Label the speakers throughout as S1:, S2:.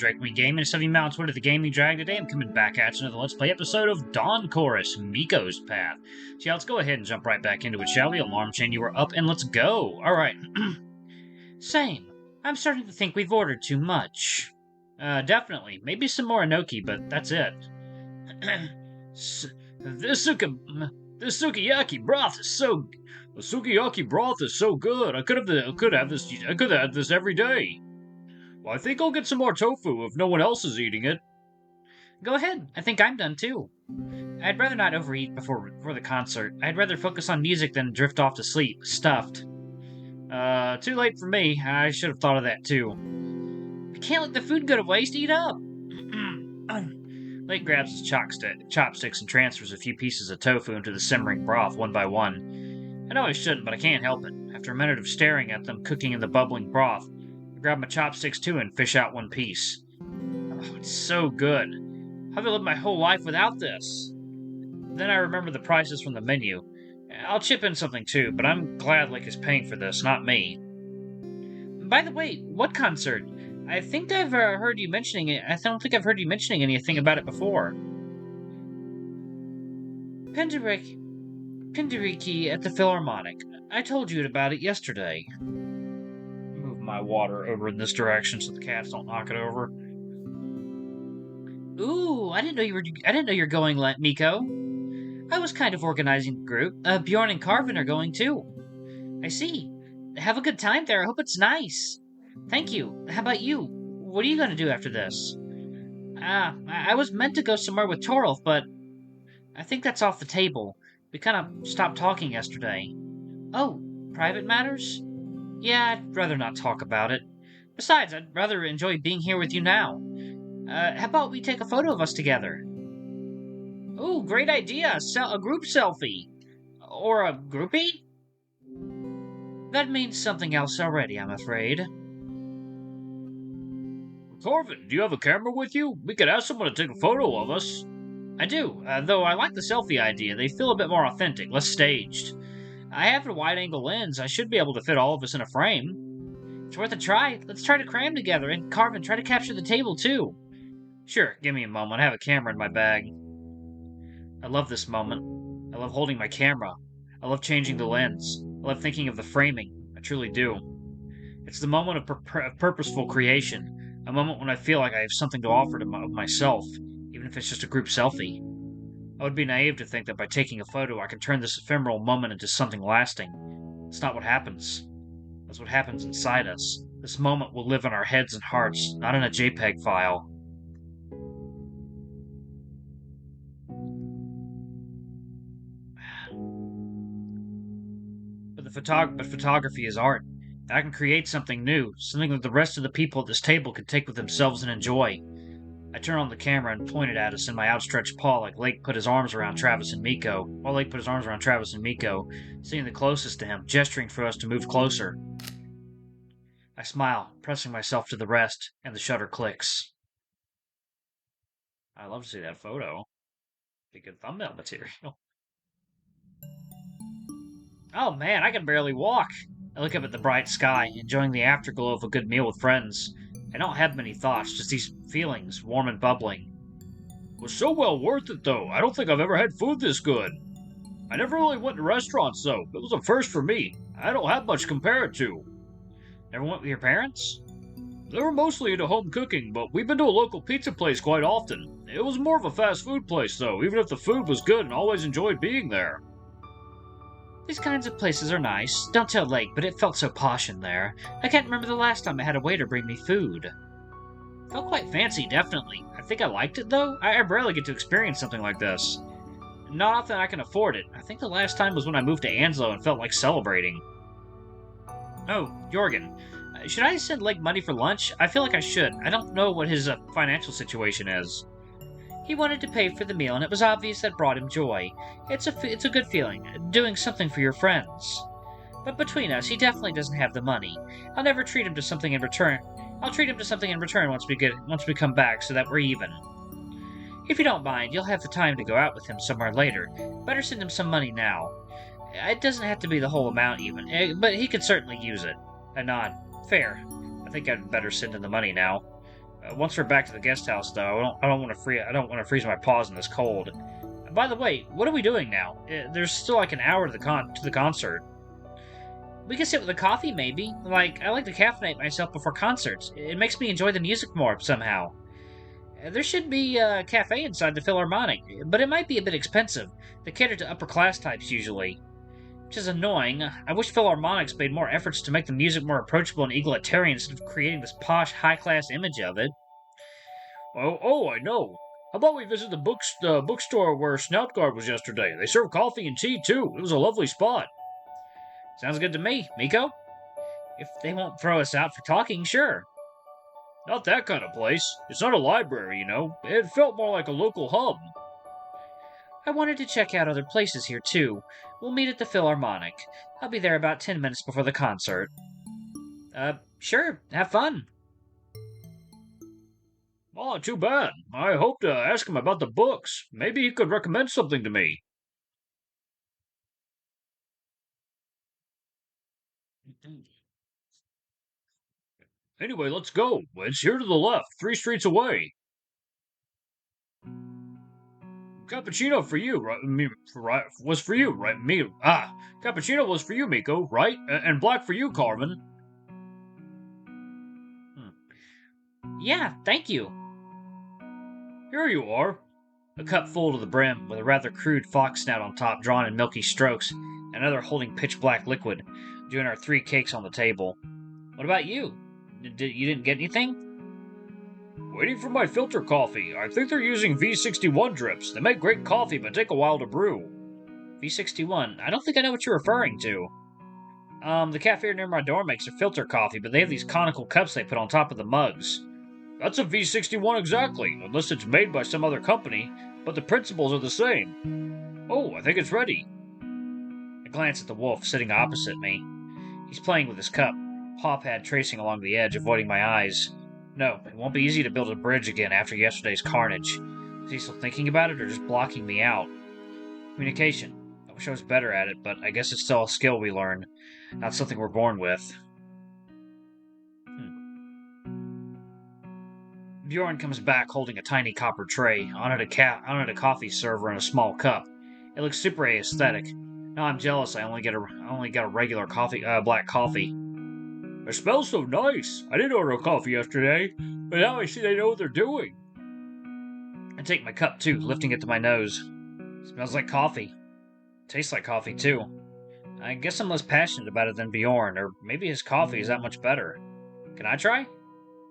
S1: Drake Gaming, 70 Mounts Twitter, the Gaming Drag. Today I'm coming back at you another Let's Play episode of Dawn Chorus, Mikko's Path. So yeah, let's go ahead and jump right back into it, shall we? Alarm chain, you are up, and let's go. Alright. Same. I'm starting to think we've ordered too much. Definitely. Maybe some more enoki, but that's it. This sukiyaki broth is so... The sukiyaki broth is so good. I could have this every day. Well, I think I'll get some more tofu if no one else is eating it. Go ahead. I think I'm done too. I'd rather not overeat before the concert. I'd rather focus on music than drift off to sleep, stuffed. Too late for me. I should have thought of that too. I can't let the food go to waste. Eat up. Lake grabs his chopsticks and transfers a few pieces of tofu into the simmering broth one by one. I know I shouldn't, but I can't help it. After a minute of staring at them cooking in the bubbling broth, I grab my chopsticks too and fish out one piece. Oh, it's so good. How have I lived my whole life without this? Then I remember the prices from the menu. I'll chip in something too, but I'm glad Lake is paying for this, not me. By the way, what concert? I think I've heard you mentioning it. I don't think I've heard you mentioning anything about it before. Penderecki at the Philharmonic. I told you about it yesterday. Move my water over in this direction so the cats don't knock it over. Ooh, I didn't know you were going, Mikko. I was kind of organizing the group. Bjorn and Carvine are going too. I see. Have a good time there. I hope it's nice. Thank you. How about you? What are you going to do after this? I was meant to go somewhere with Torolf, but I think that's off the table. We kind of stopped talking yesterday. Oh, private matters? Yeah, I'd rather not talk about it. Besides, I'd rather enjoy being here with you now. How about we take a photo of us together? Ooh, great idea! A group selfie! Or a groupie? That means something else already, I'm afraid. Carvine, do you have a camera with you? We could ask someone to take a photo of us. I do, though I like the selfie idea. They feel a bit more authentic, less staged. I have a wide-angle lens. I should be able to fit all of us in a frame. It's worth a try. Let's try to cram together, and Carvine, try to capture the table, too. Sure, give me a moment. I have a camera in my bag. I love this moment. I love holding my camera. I love changing the lens. I love thinking of the framing. I truly do. It's the moment of purposeful creation. A moment when I feel like I have something to offer to myself, even if it's just a group selfie. I would be naive to think that by taking a photo I can turn this ephemeral moment into something lasting. It's not what happens. That's what happens inside us. This moment will live in our heads and hearts, not in a JPEG file. But photography is art. I can create something new, something that the rest of the people at this table can take with themselves and enjoy. I turn on the camera and point it at us in my outstretched paw while Lake put his arms around Travis and Mikko, sitting the closest to him, gesturing for us to move closer. I smile, pressing myself to the rest, and the shutter clicks. I'd love to see that photo. Be good thumbnail material. Oh man, I can barely walk. I look up at the bright sky, enjoying the afterglow of a good meal with friends. I don't have many thoughts, just these feelings, warm and bubbling. It was so well worth it, though. I don't think I've ever had food this good. I never really went to restaurants, though. It was a first for me. I don't have much to compare it to. Never went with your parents? They were mostly into home cooking, but we've been to a local pizza place quite often. It was more of a fast food place, though, even if the food was good and always enjoyed being there. These kinds of places are nice. Don't tell Lake, but it felt so posh in there. I can't remember the last time I had a waiter bring me food. Felt quite fancy, definitely. I think I liked it, though. I rarely get to experience something like this. Not often I can afford it. I think the last time was when I moved to Anslo and felt like celebrating. Oh, Jorgen. Should I send Lake money for lunch? I feel like I should. I don't know what his financial situation is. He wanted to pay for the meal, and it was obvious that brought him joy. It's a good feeling, doing something for your friends. But between us, he definitely doesn't have the money. I'll never treat him to something in return. I'll treat him to something in return once we come back, so that we're even. If you don't mind, you'll have the time to go out with him somewhere later. Better send him some money now. It doesn't have to be the whole amount, even, but he could certainly use it. A nod. Fair. I think I'd better send him the money now. Once we're back to the guest house, though, I don't want to freeze my paws in this cold. By the way, what are we doing now? There's still like an hour to the concert. We can sit with a coffee, maybe. Like, I like to caffeinate myself before concerts. It makes me enjoy the music more, somehow. There should be a cafe inside the Philharmonic, but it might be a bit expensive. They cater to upper class types usually. Which is annoying. I wish Philharmonics made more efforts to make the music more approachable and egalitarian instead of creating this posh, high class image of it.
S2: Oh, I know. How about we visit the bookstore where Snoutguard was yesterday? They serve coffee and tea too. It was a lovely spot.
S1: Sounds good to me, Mikko. If they won't throw us out for talking, sure.
S2: Not that kind of place. It's not a library, you know. It felt more like a local hub.
S1: I wanted to check out other places here too. We'll meet at the Philharmonic. I'll be there about 10 minutes before the concert. Sure. Have fun.
S2: Oh, too bad. I hoped to ask him about the books. Maybe he could recommend something to me. Anyway, let's go. It's here to the left, 3 streets away. Cappuccino for you, right? Was for you, right? Cappuccino was for you, Mikko, right? And black for you, Carvine.
S1: Yeah, thank you.
S2: Here you are.
S1: A cup full to the brim, with a rather crude fox snout on top drawn in milky strokes, and another holding pitch black liquid, join our 3 cakes on the table. What about you? You didn't get anything?
S2: Waiting for my filter coffee. I think they're using V61 drips. They make great coffee, but take a while to brew.
S1: V61? I don't think I know what you're referring to. The cafe near my door makes a filter coffee, but they have these conical cups they put on top of the mugs.
S2: That's a V61 exactly, unless it's made by some other company, but the principles are the same. Oh, I think it's ready.
S1: I glance at the wolf sitting opposite me. He's playing with his cup, paw pad tracing along the edge, avoiding my eyes. No, it won't be easy to build a bridge again after yesterday's carnage. Is he still thinking about it or just blocking me out? Communication. I wish I was better at it, but I guess it's still a skill we learn, not something we're born with. Bjorn comes back holding a tiny copper tray, on it a coffee server and a small cup. It looks super aesthetic. Now I'm jealous I only got a regular black coffee.
S2: It smells so nice. I didn't order coffee yesterday, but now I see they know what they're doing.
S1: I take my cup too, lifting it to my nose. Smells like coffee. Tastes like coffee too. I guess I'm less passionate about it than Bjorn, or maybe his coffee is that much better. Can I try?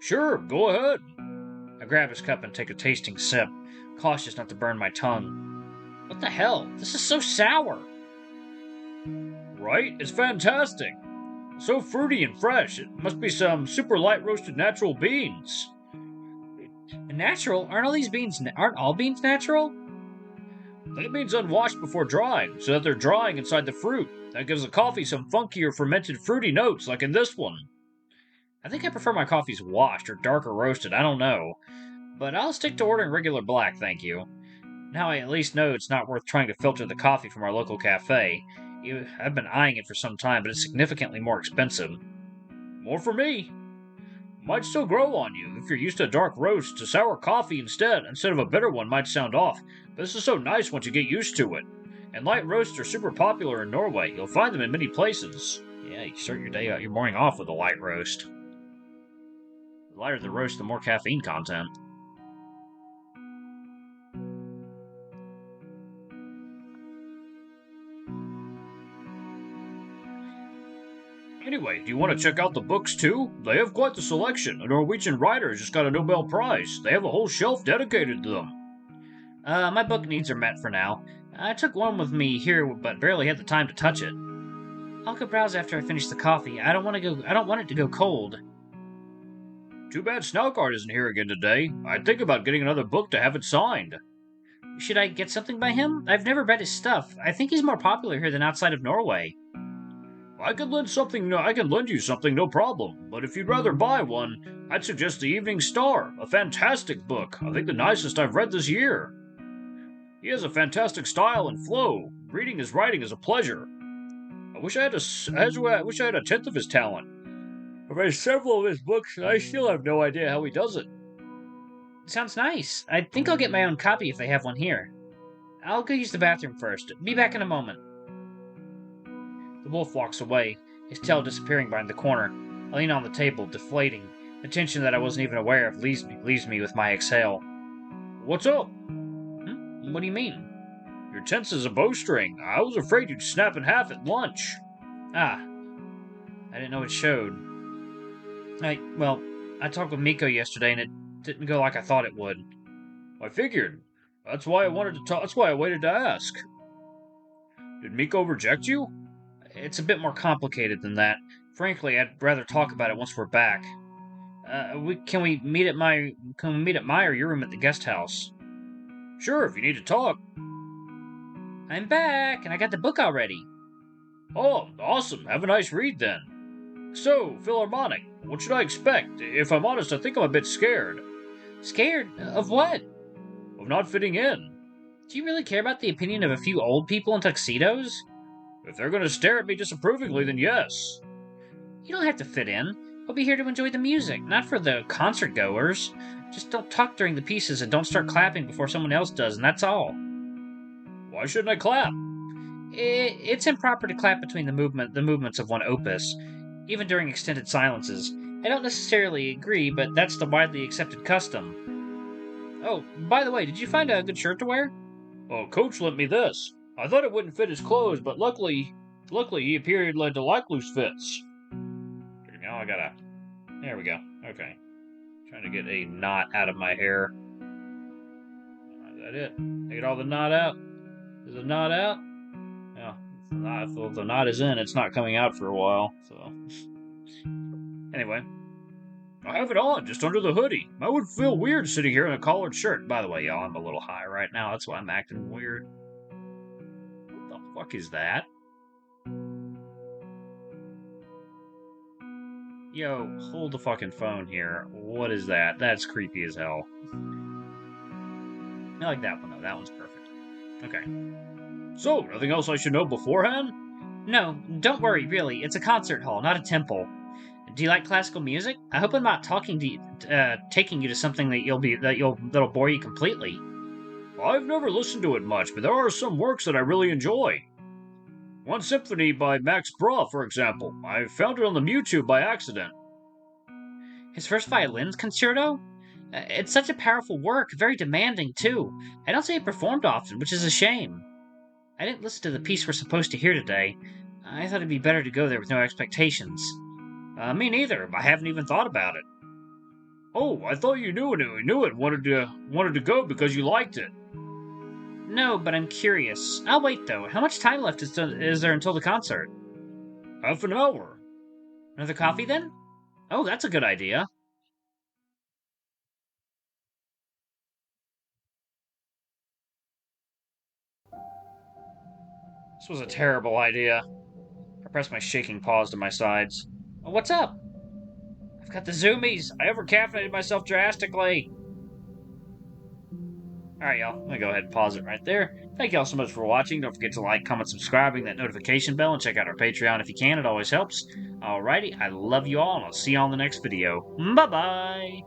S2: Sure, go ahead.
S1: I grab his cup and take a tasting sip, cautious not to burn my tongue. What the hell? This is so sour!
S2: Right? It's fantastic. So fruity and fresh. It must be some super light roasted natural beans.
S1: Natural? Aren't all beans natural?
S2: That means unwashed before drying, so that they're drying inside the fruit. That gives the coffee some funkier fermented fruity notes, like in this one.
S1: I think I prefer my coffees washed or darker roasted, I don't know. But I'll stick to ordering regular black, thank you. Now I at least know it's not worth trying to filter the coffee from our local cafe. I've been eyeing it for some time, but it's significantly more expensive.
S2: More for me. Might still grow on you. If you're used to a dark roast, a sour coffee instead of a bitter one might sound off. But this is so nice once you get used to it. And light roasts are super popular in Norway. You'll find them in many places.
S1: Yeah, you start your morning off with a light roast. The lighter the roast, the more caffeine content.
S2: Anyway, do you want to check out the books too? They have quite the selection. A Norwegian writer just got a Nobel Prize. They have a whole shelf dedicated to them.
S1: My book needs are met for now. I took one with me here, but barely had the time to touch it. I'll go browse after I finish the coffee. I don't want it to go cold.
S2: Too bad Snoutguard isn't here again today. I'd think about getting another book to have it signed.
S1: Should I get something by him? I've never read his stuff. I think he's more popular here than outside of Norway.
S2: I can lend you something, no problem. But if you'd rather buy one, I'd suggest The Evening Star, a fantastic book. I think the nicest I've read this year. He has a fantastic style and flow. Reading his writing is a pleasure. I wish I had a tenth of his talent. I've read several of his books, and I still have no idea how he does it.
S1: Sounds nice. I think I'll get my own copy if they have one here. I'll go use the bathroom first. Be back in a moment. The wolf walks away, his tail disappearing behind the corner. I lean on the table, deflating. The tension that I wasn't even aware of leaves me with my exhale.
S2: What's up?
S1: What do you mean?
S2: You're tense as a bowstring. I was afraid you'd snap in half at lunch.
S1: Ah, I didn't know it showed. I talked with Mikko yesterday and it didn't go like I thought it would.
S2: I figured. That's why I wanted to talk. That's why I waited to ask. Did Mikko reject you?
S1: It's a bit more complicated than that. Frankly, I'd rather talk about it once we're back. Can we meet at my or your room at the guest house?
S2: Sure, if you need to talk.
S1: I'm back, and I got the book already.
S2: Oh, awesome. Have a nice read then. So, Philharmonic, what should I expect? If I'm honest, I think I'm a bit scared.
S1: Scared? Of what?
S2: Of not fitting in.
S1: Do you really care about the opinion of a few old people in tuxedos?
S2: If they're going to stare at me disapprovingly, then yes.
S1: You don't have to fit in. We'll be here to enjoy the music, not for the concert goers. Just don't talk during the pieces and don't start clapping before someone else does, and that's all.
S2: Why shouldn't I clap?
S1: It's improper to clap between the movements of one opus, even during extended silences. I don't necessarily agree, but that's the widely accepted custom. Oh, by the way, did you find a good shirt to wear?
S2: Oh, Coach lent me this. I thought it wouldn't fit his clothes, but luckily he appeared to like loose fits. Now I gotta... There we go. Okay. Trying to get a knot out of my hair. Is that it? Get all the knot out? Is the knot out? Yeah. If the knot is in, it's not coming out for a while, so... Anyway. I have it on, just under the hoodie. I would feel weird sitting here in a collared shirt. By the way, y'all, I'm a little high right now. That's why I'm acting weird. What the fuck is that? Yo, hold the fucking phone here. What is that? That's creepy as hell. I like that one, though. That one's perfect. Okay. So, nothing else I should know beforehand?
S1: No, don't worry, really. It's a concert hall, not a temple. Do you like classical music? I hope I'm not taking you to something that'll bore you completely.
S2: I've never listened to it much, but there are some works that I really enjoy. One symphony by Max Brahe, for example. I found it on the YouTube by accident.
S1: His first violin concerto? It's such a powerful work, very demanding, too. I don't see it performed often, which is a shame. I didn't listen to the piece we're supposed to hear today. I thought it'd be better to go there with no expectations.
S2: Me neither. I haven't even thought about it. Oh, I thought you knew it. Wanted to go because you liked it.
S1: No, but I'm curious. I'll wait, though. How much time left is there until the concert?
S2: Half an hour.
S1: Another coffee, then? Oh, that's a good idea. This was a terrible idea. I pressed my shaking paws to my sides. What's up? I've got the zoomies. I over-caffeinated myself drastically. Alright, y'all. I'm going to go ahead and pause it right there. Thank y'all so much for watching. Don't forget to like, comment, subscribe, ring that notification bell, and check out our Patreon if you can. It always helps. Alrighty, I love you all, and I'll see you on the next video. Bye-bye!